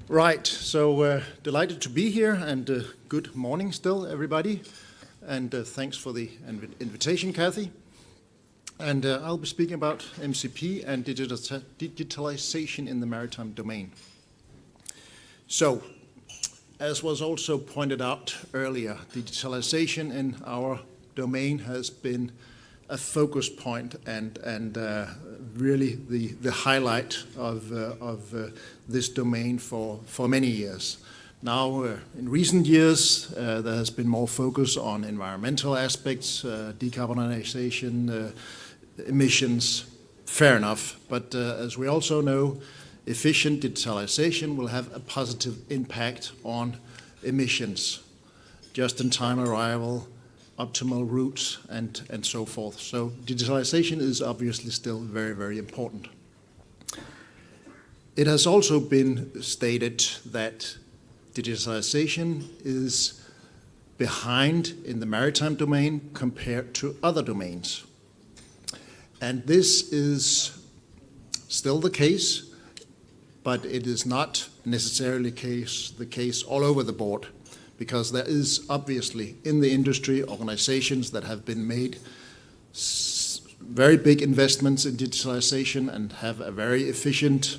Right, so delighted to be here, and good morning still, everybody. And thanks for the invitation, Kathy. And I'll be speaking about MCP and digitalization in the maritime domain. So, as was also pointed out earlier, digitalization in our domain has been a focus point and really the highlight of this domain for many years. Now, in recent years, there has been more focus on environmental aspects, decarbonization, emissions. Fair enough, but as we also know, efficient digitalization will have a positive impact on emissions, just-in-time arrival, optimal routes, and so forth. So digitalization is obviously still very, very important. It has also been stated that digitalization is behind in the maritime domain compared to other domains. And this is still the case, but it is not necessarily the case all over the board, because there is obviously in the industry organizations that have been made very big investments in digitalization and have a very efficient,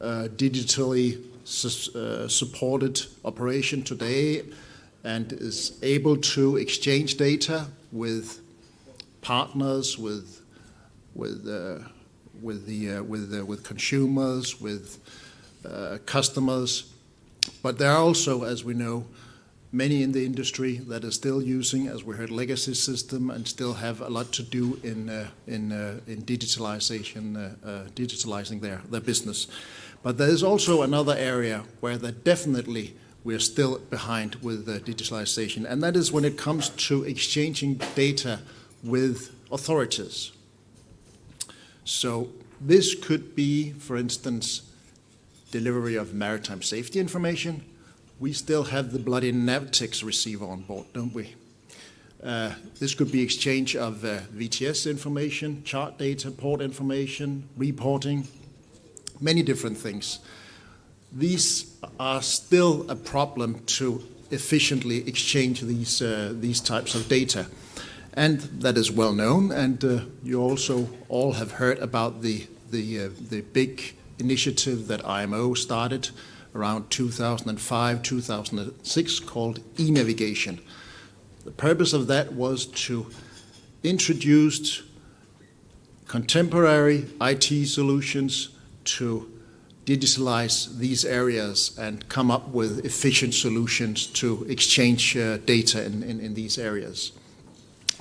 digitally supported operation today, and is able to exchange data with partners, with consumers, with customers. But there are also, as we know, many in the industry that are still using, as we heard, legacy system and still have a lot to do in digitalizing their business. But there is also another area where we're still behind with digitalization, and that is when it comes to exchanging data with authorities. So this could be, for instance, delivery of maritime safety information. We still have the bloody Navtex receiver on board, don't we? This could be exchange of VTS information, chart data, port information, reporting, many different things. These are still a problem to efficiently exchange these types of data. And that is well known, and you also all have heard about the big initiative that IMO started around 2005, 2006, called e-navigation. The purpose of that was to introduce contemporary IT solutions to digitalize these areas and come up with efficient solutions to exchange data in these areas.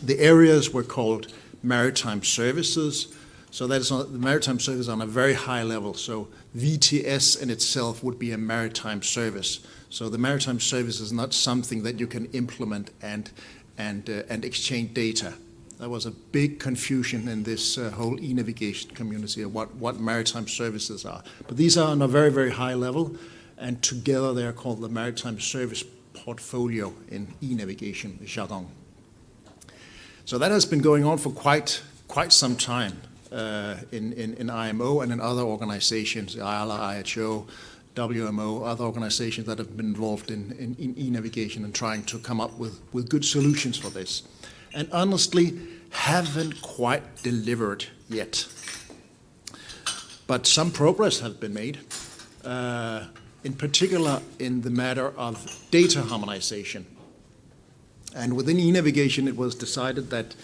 The areas were called Maritime Services. So that is the maritime service on a very high level. So VTS in itself would be a maritime service. So the maritime service is not something that you can implement and exchange data. There was a big confusion in this whole e-navigation community of what maritime services are. But these are on a very, very high level, and together they are called the Maritime Service Portfolio in e-navigation jargon. So that has been going on for quite some time. In IMO and in other organizations, IALA, IHO, WMO, other organizations that have been involved in e-navigation and trying to come up with good solutions for this. And honestly, haven't quite delivered yet. But some progress has been made, in particular in the matter of data harmonization. And within e-navigation, it was decided that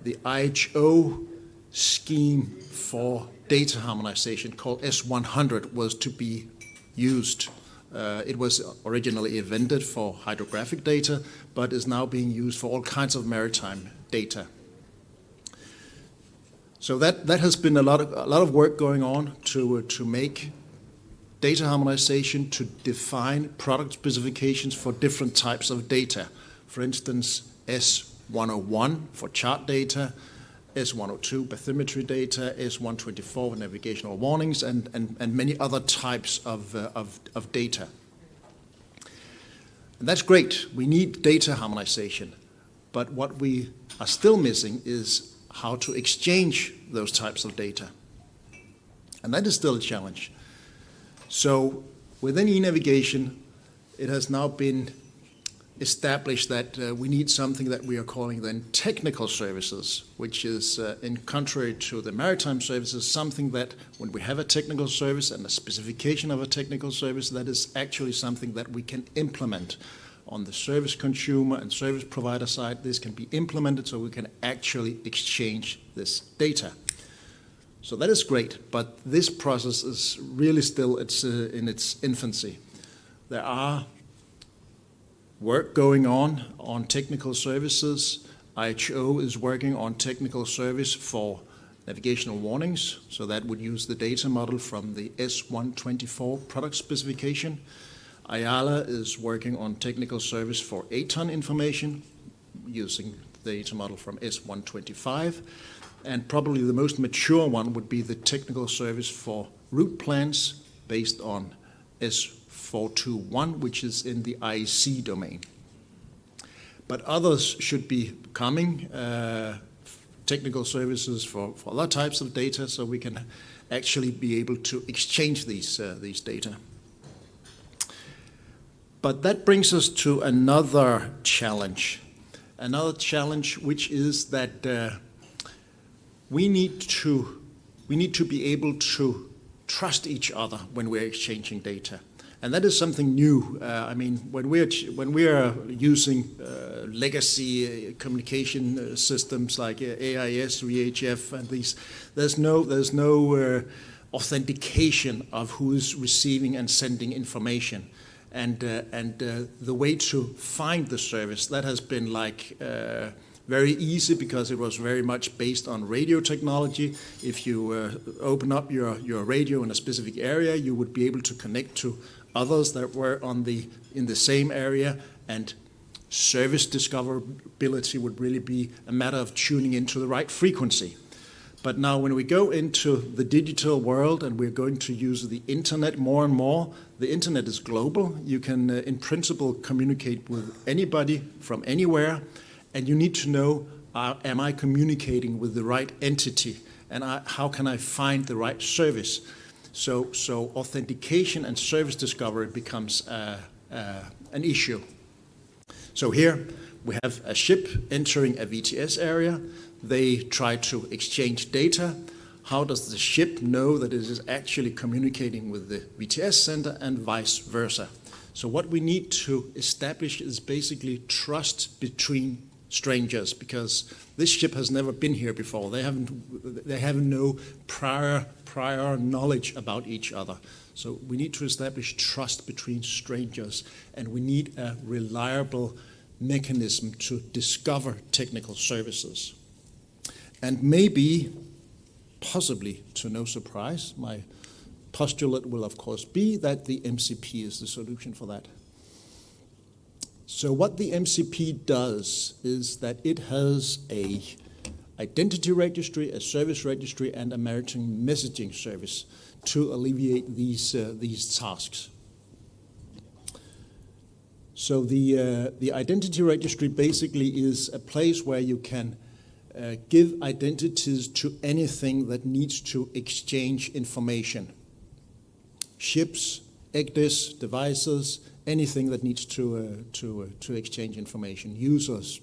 the IHO scheme for data harmonization called S100 was to be used. It was originally invented for hydrographic data, but is now being used for all kinds of maritime data. So that has been a lot of work going on to make data harmonization, to define product specifications for different types of data. For instance, S101 for chart data, S102 bathymetry data, S124 for navigational warnings, and many other types of data. And that's great. We need data harmonization. But what we are still missing is how to exchange those types of data. And that is still a challenge. So within e-navigation, it has now been established that we need something that we are calling then technical services, which is, in contrary to the maritime services, something that when we have a technical service and a specification of a technical service, that is actually something that we can implement on the service consumer and service provider side. This can be implemented so we can actually exchange this data. So that is great, but this process is really still in its infancy. There are work going on technical services. IHO is working on technical service for navigational warnings, so that would use the data model from the S124 product specification. IALA is working on technical service for ATON information, using the data model from S125. And probably the most mature one would be the technical service for route plans based on S421, which is in the IEC domain. But others should be coming, technical services for other types of data, so we can actually be able to exchange these data. But that brings us to another challenge which is that we need to be able to trust each other when we're exchanging data. And that is something new. I mean, when we are using legacy communication systems like AIS, VHF, and these, there's no authentication of who is receiving and sending information. And the way to find the service, that has been like very easy because it was very much based on radio technology. If you open up your radio in a specific area, you would be able to connect to others that were in the same area, and service discoverability would really be a matter of tuning into the right frequency. But now when we go into the digital world and we're going to use the internet more and more, the internet is global. You can, in principle, communicate with anybody from anywhere, and you need to know, am I communicating with the right entity, and how can I find the right service? So authentication and service discovery becomes an issue. So here we have a ship entering a VTS area. They try to exchange data. How does the ship know that it is actually communicating with the VTS center and vice versa? So what we need to establish is basically trust between strangers, because this ship has never been here before. They have no prior knowledge about each other. So we need to establish trust between strangers, and we need a reliable mechanism to discover technical services. And maybe, possibly to no surprise, my postulate will of course be that the MCP is the solution for that. So what the MCP does is that it has a identity registry, a service registry, and a maritime messaging service to alleviate these tasks. So the identity registry basically is a place where you can give identities to anything that needs to exchange information. Ships, EGDIS, devices, anything that needs to exchange information, users.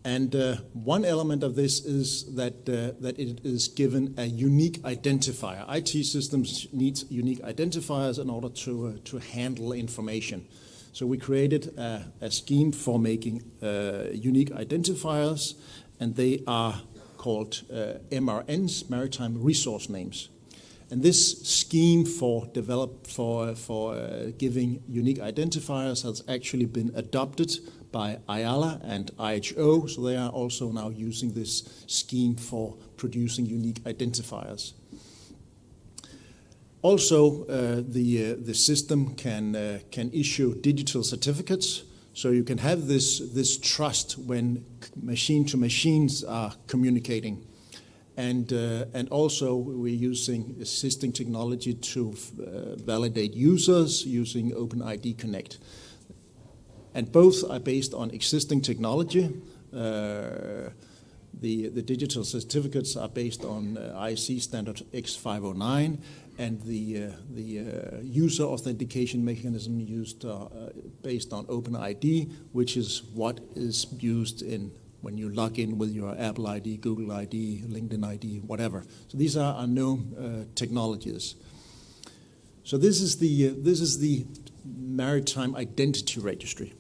And one element of this is that it is given a unique identifier. IT systems need unique identifiers in order to handle information. So we created a scheme for making unique identifiers, and they are called MRNs, Maritime Resource Names. And this scheme for giving unique identifiers has actually been adopted by IALA and IHO, so they are also now using this scheme for producing unique identifiers. Also, the system can issue digital certificates, so you can have this trust when machine to machines are communicating. And also we're using assisting technology to validate users using OpenID Connect. And both are based on existing technology. The digital certificates are based on IEC standard X509, and the user authentication mechanism used based on OpenID, which is what is used when you log in with your Apple ID, Google ID, LinkedIn ID, whatever. So these are known technologies. So this is the Maritime Identity Registry.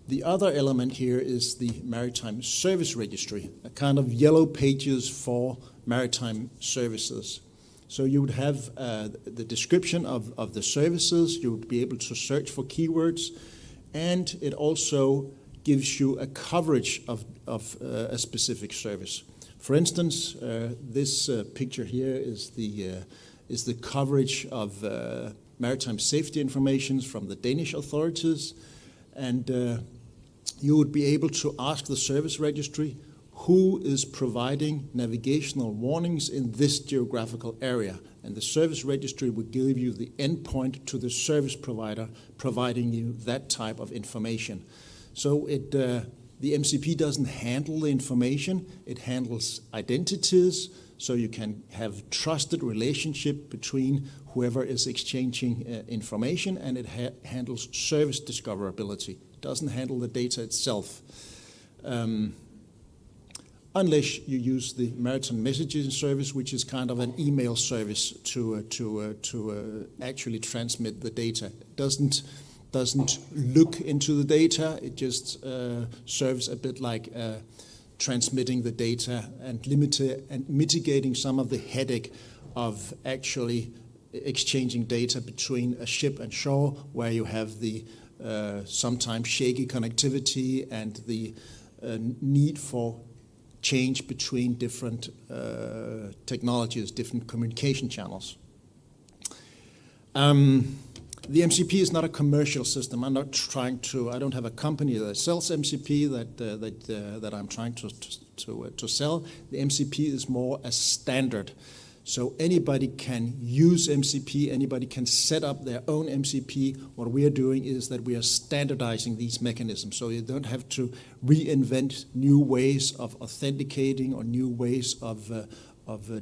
The other element here is the Maritime Service Registry, a kind of yellow pages for maritime services. So you would have the description of the services, you would be able to search for keywords, and it also gives you a coverage of a specific service. For instance, this picture here is the coverage of maritime safety information from the Danish authorities, and you would be able to ask the service registry who is providing navigational warnings in this geographical area. And the service registry would give you the endpoint to the service provider providing you that type of information. So the MCP doesn't handle the information, it handles identities, so you can have trusted relationship between whoever is exchanging information, and it handles service discoverability. It doesn't handle the data itself. Unless you use the Maritime Messaging Service, which is kind of an email service to actually transmit the data. It doesn't look into the data, it just serves a bit like transmitting the data and mitigating some of the headache of actually exchanging data between a ship and shore, where you have the sometimes shaky connectivity and the need for change between different technologies, different communication channels. The MCP is not a commercial system. I don't have a company that sells MCP that I'm trying to sell. The MCP is more a standard. So anybody can use MCP, anybody can set up their own MCP. What we are doing is that we are standardizing these mechanisms, so you don't have to reinvent new ways of authenticating or new ways of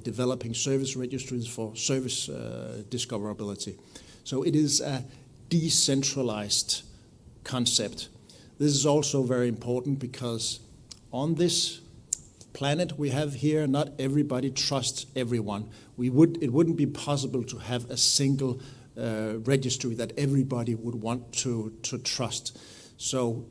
developing service registries for service discoverability. So it is a decentralized concept. This is also very important because on this planet we have here, not everybody trusts everyone. It wouldn't be possible to have a single registry that everybody would want to trust. So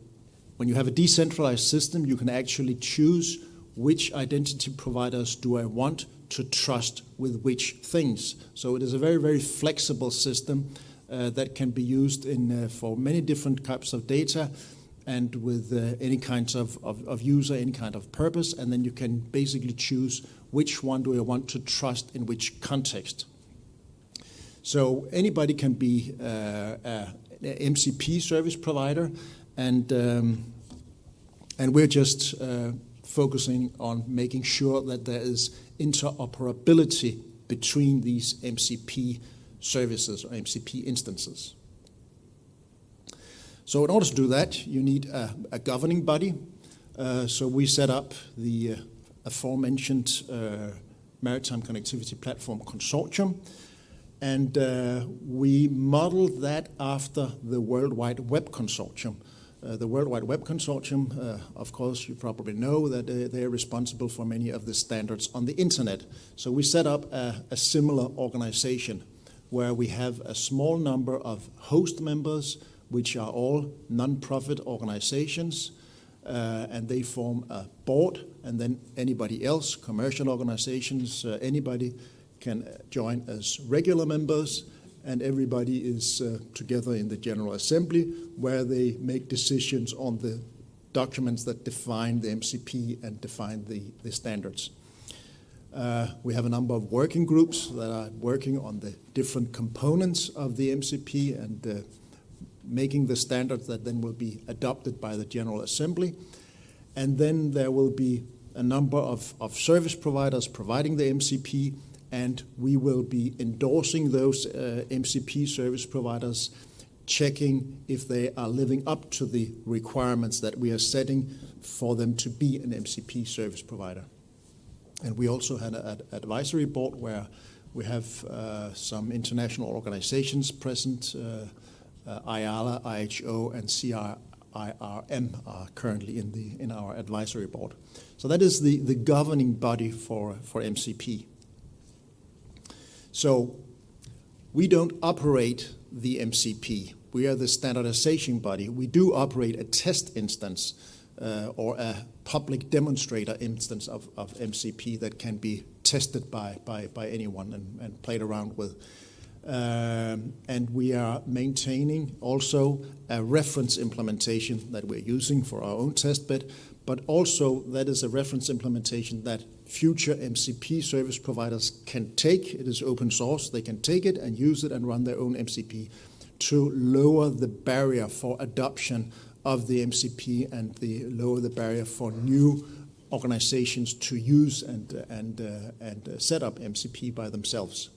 when you have a decentralized system, you can actually choose which identity providers do I want to trust with which things. So it is a very, very flexible system that can be used for many different types of data and with any kinds of user, any kind of purpose, and then you can basically choose which one do I want to trust in which context. So anybody can be an MCP service provider, and we're just focusing on making sure that there is interoperability between these MCP services or MCP instances. So in order to do that, you need a governing body. So we set up the aforementioned Maritime Connectivity Platform Consortium, and we modeled that after the World Wide Web Consortium. The World Wide Web Consortium, of course, you probably know that they are responsible for many of the standards on the internet. So we set up a similar organization where we have a small number of host members, which are all non-profit organizations, and they form a board, and then anybody else, commercial organizations, anybody can join as regular members, and everybody is together in the General Assembly, where they make decisions on the documents that define the MCP and define the standards. We have a number of working groups that are working on the different components of the MCP and making the standards that then will be adopted by the General Assembly. And then there will be a number of service providers providing the MCP, and we will be endorsing those MCP service providers, checking if they are living up to the requirements that we are setting for them to be an MCP service provider. And we also had an advisory board where We have some international organizations present. IALA, IHO, and CIRM are currently in our advisory board. So that is the governing body for MCP. So we don't operate the MCP. We are the standardization body. We do operate a test instance or a public demonstrator instance of MCP that can be tested by anyone and played around with. And we are maintaining also a reference implementation that we're using for our own testbed, but also that is a reference implementation that future MCP service providers can take. It is open source. They can take it and use it and run their own MCP to lower the barrier for adoption of the MCP and lower the barrier for new organizations to use and set up MCP by themselves.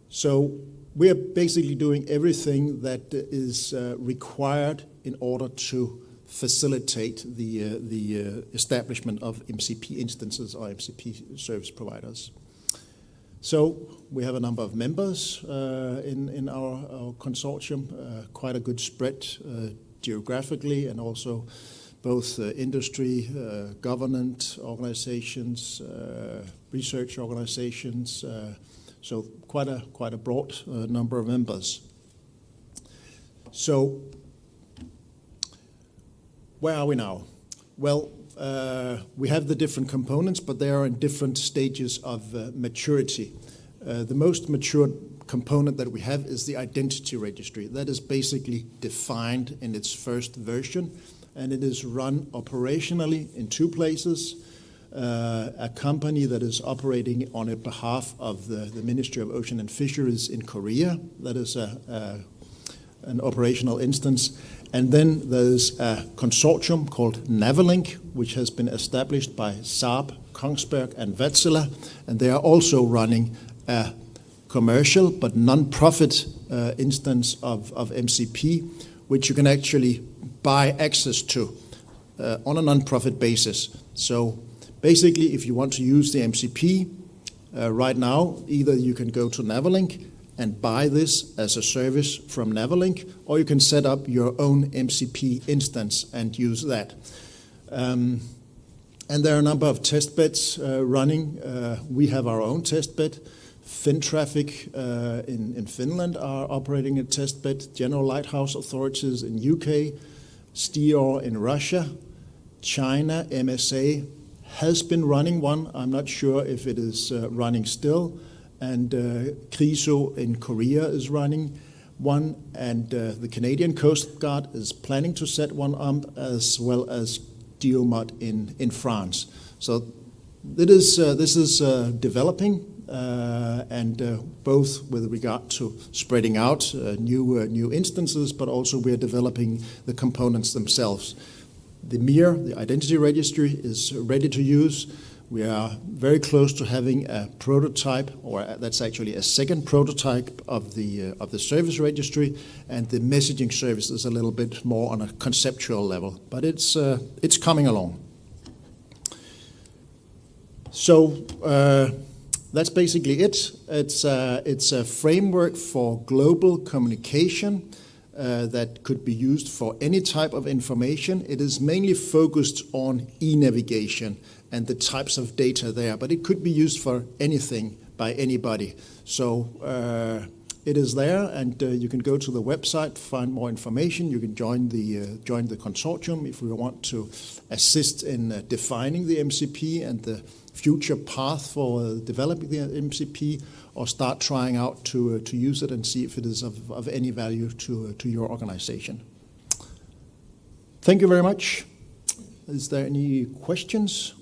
So we are basically doing everything that is required in order to facilitate the establishment of MCP instances or MCP service providers. So we have a number of members in our consortium, quite a good spread geographically and also both industry, government organizations, research organizations, so quite a broad number of members. So where are we now? Well, we have the different components, but they are in different stages of maturity. The most mature component that we have is the identity registry. That is basically defined in its first version, and it is run operationally in two places. A company that is operating on behalf of the Ministry of Ocean and Fisheries in Korea. That is an operational instance. And then there's a consortium called Navalink, which has been established by Saab, Kongsberg, and Wärtsilä, and they are also running a commercial but non-profit instance of MCP, which you can actually buy access to on a non-profit basis. So basically, if you want to use the MCP right now, either you can go to Navalink and buy this as a service from Navalink, or you can set up your own MCP instance and use that. And there are a number of test beds running. We have our own test bed. Fintraffic in Finland are operating a test bed. General Lighthouse Authorities in UK, STIOR in Russia, China, MSA has been running one. I'm not sure if it is running still. And CRISO in Korea is running one, and the Canadian Coast Guard is planning to set one up, as well as DIOMOD in France. So this is developing, and both with regard to spreading out new instances, but also we're developing the components themselves. The MIR, the Identity Registry, is ready to use. We are very close to having a prototype, or that's actually a second prototype of the service registry, and the messaging service is a little bit more on a conceptual level, but it's coming along. So that's basically it. It's a framework for global communication that could be used for any type of information. It is mainly focused on e-navigation and the types of data there, but it could be used for anything by anybody. So it is there, and you can go to the website to find more information. You can join the consortium if we want to assist in defining the MCP and the future path for developing the MCP, or start trying out to use it and see if it is of any value to your organization. Thank you very much. Is there any questions?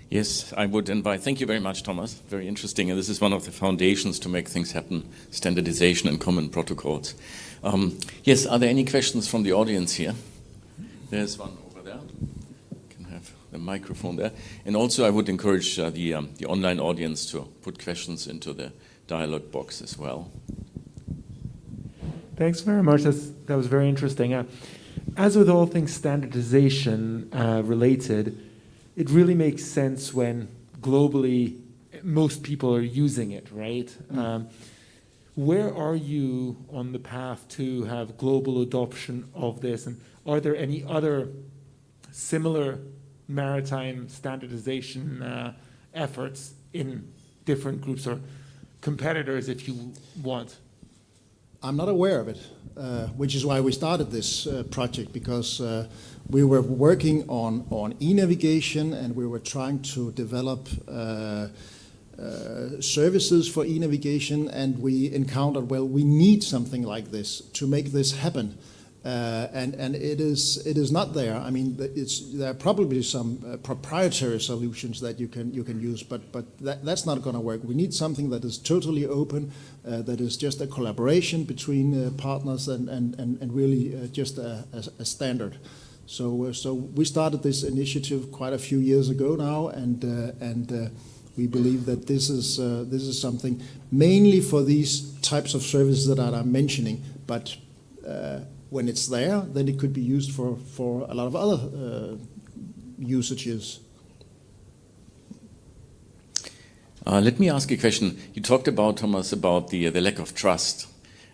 Yes, I would invite. Thank you very much, Thomas. Very interesting. And this is one of the foundations to make things happen, standardization and common protocols. Yes, are there any questions from the audience here? There's one over there. You can have the microphone there. And also I would encourage the online audience to put questions into the dialogue box as well. Thanks very much. That was very interesting. As with all things standardization related, it really makes sense when globally most people are using it, right? Where are you on the path to have global adoption of this? And are there any other similar maritime standardization efforts in different groups or competitors, if you want? I'm not aware of it, which is why we started this project, because we were working on e-navigation, and we were trying to develop services for e-navigation, and we encountered, well, we need something like this to make this happen. And it is not there. I mean, there are probably some proprietary solutions that you can use, but that's not going to work. We need something that is totally open, that is just a collaboration between partners, and really just a standard. So we started this initiative quite a few years ago now, and we believe that this is something mainly for these types of services that I'm mentioning, but when it's there, then it could be used for a lot of other usages. Let me ask you a question. You talked about, Thomas, about the lack of trust.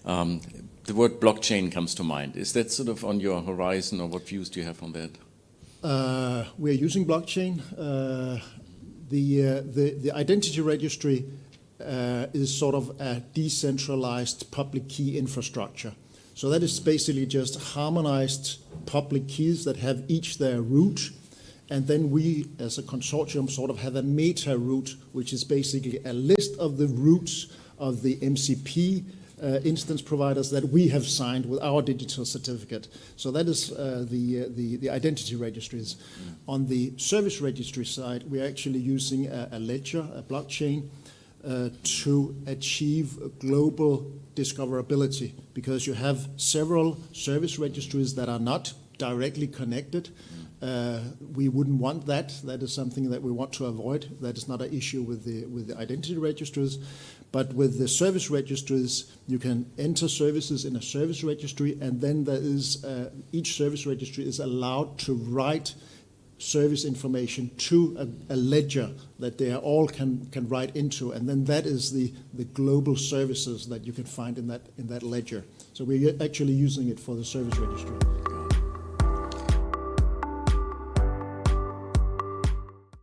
The word blockchain comes to mind. Is that sort of on your horizon, or what views do you have on that? We're using blockchain. The identity registry is sort of a decentralized public key infrastructure. So that is basically just harmonized public keys that have each their root. And then we, as a consortium, sort of have a meta root, which is basically a list of the roots of the MCP instance providers that we have signed with our digital certificate. So that is the identity registries. On the service registry side, we're actually using a ledger, a blockchain, to achieve global discoverability, because you have several service registries that are not directly connected. We wouldn't want that. That is something that we want to avoid. That is not an issue with the identity registries. But with the service registries, you can enter services in a service registry, and then there is each service registry is allowed to write service information to a ledger that they all can write into, and then that is the global services that you can find in that ledger. So we're actually using it for the service registry.